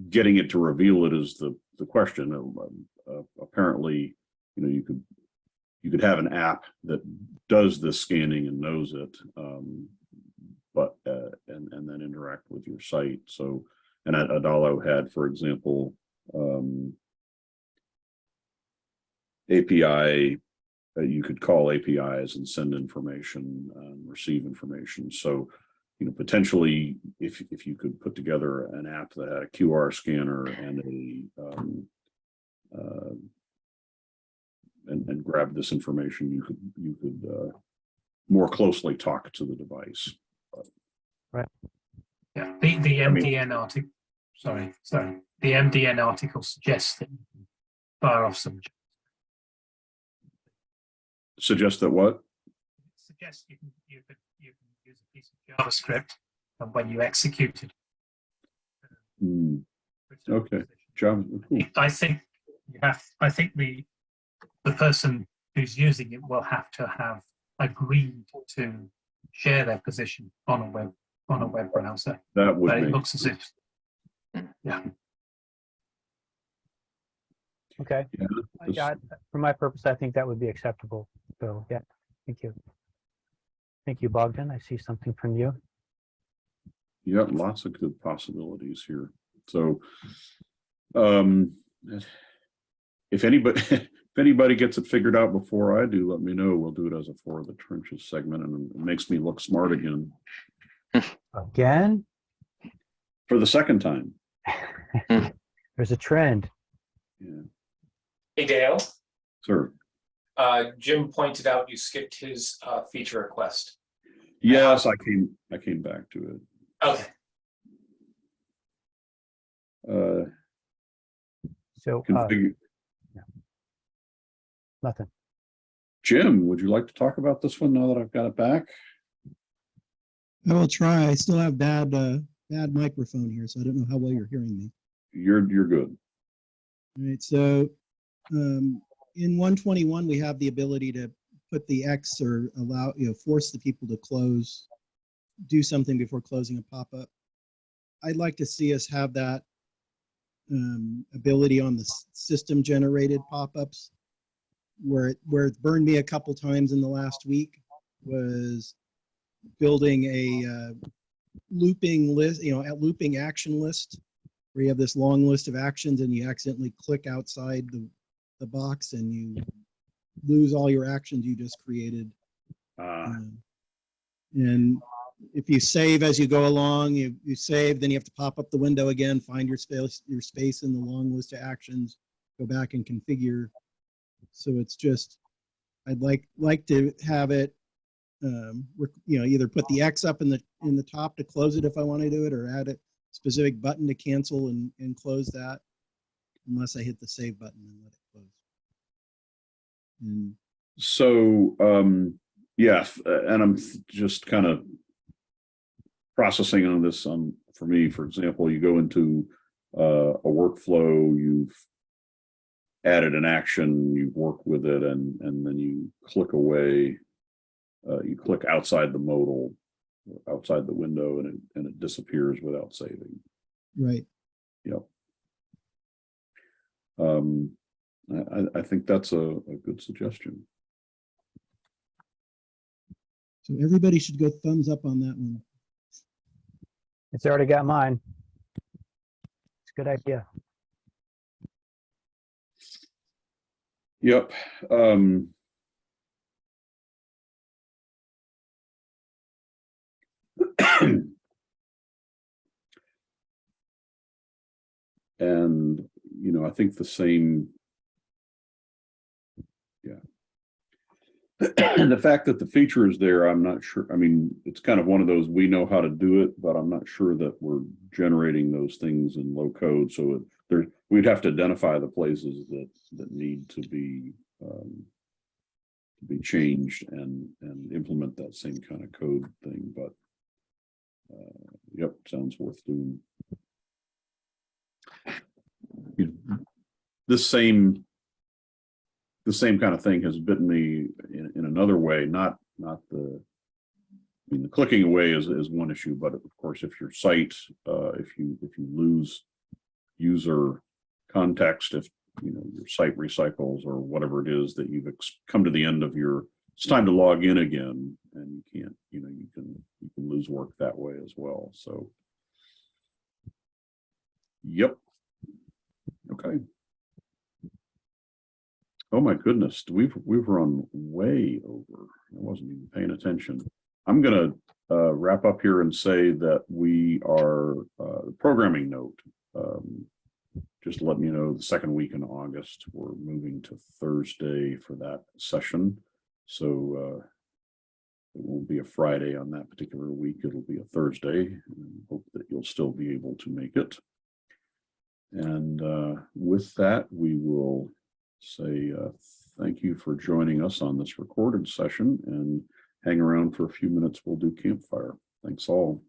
getting it to reveal it is the question. Apparently, you could have an app that does this scanning and knows it, but and then interact with your site. So, and Adalo had, for example, API. You could call APIs and send information and receive information. So, potentially, if you could put together an app that had a QR scanner and and grab this information, you could more closely talk to the device. Right. Yeah, the MDN article. Sorry. The MDN article suggests that you can fire off some. Suggest that what? It suggests you can use a piece of JavaScript, and when you execute it. Okay. Java. Cool. I think the person who's using it will have to have agreed to share their position on a web browser. That would But it make looks as if, yeah. Okay. Yeah, For my purpose, I think that would be acceptable. So yeah, thank you. Thank you, Bogdan. I see something from you. yeah, lots of good possibilities here. So, if anybody gets it figured out before I do, let me know. We'll do it as a For the Trenches segment, and it makes me look smart again. Again? For the second time. There's a trend. Yeah. Hey, Dale, Sir. Jim pointed out you skipped his feature request. Yes, I came back to it. Okay. So, configure. nothing. Jim, would you like to talk about this one now that I've got it back? I will try. I still have bad microphone here, so I don't know how well you're hearing me. You're good. All right. So in 121, we have the ability to put the X or allow, force the people to do something before closing a pop-up. I'd like to see us have that ability on the system generated pop-ups. Where it's burned me a couple times in the last week was building a looping list, a looping action list, where you have this long list of actions and you accidentally click outside the box and you lose all your actions you just created. And if you save as you go along, you save, then you have to pop up the window again, find your space in the long list of actions, go back and configure. So it's just, I'd like to have it, either put the X up in the top to close it if I want to do it, or add a specific button to cancel and close that, unless I hit the save button and let it close. And So, yeah, and I'm just kind of processing on this. For me, for example, you go into a workflow, you've added an action, you work with it, and then you click away. You click outside the modal, outside the window, and it disappears without saving. right. Yep. I think that's a good suggestion. So everybody should go thumbs up on that one. It's already got mine. It's a good idea. Yep. And, I think the same, yeah. And the fact that the feature is there, I'm not sure. I mean, it's kind of one of those, we know how to do it, but I'm not sure that we're generating those things in low code. So we'd have to identify the places that need to be changed and implement that same kind of code thing. But yep, sounds worth doing. The same kind of thing has bitten me in another way, not the, I mean, the clicking away is one issue, but of course, if your site, if you lose user context, if your site recycles or whatever it is that you've come to the end of it's time to log in again, and you can't, you can lose work that way as well. So, yep. Okay. Oh my goodness, we've run way over. I wasn't even paying attention. I'm gonna wrap up here and say that we are programming note. Just letting you know, the second week in August, we're moving to Thursday for that session. So it won't be a Friday on that particular week. It'll be a Thursday. And hope that you'll still be able to make it. And with that, we will say thank you for joining us on this recorded session, and hang around for a few minutes. We'll do Campfire. Thanks all.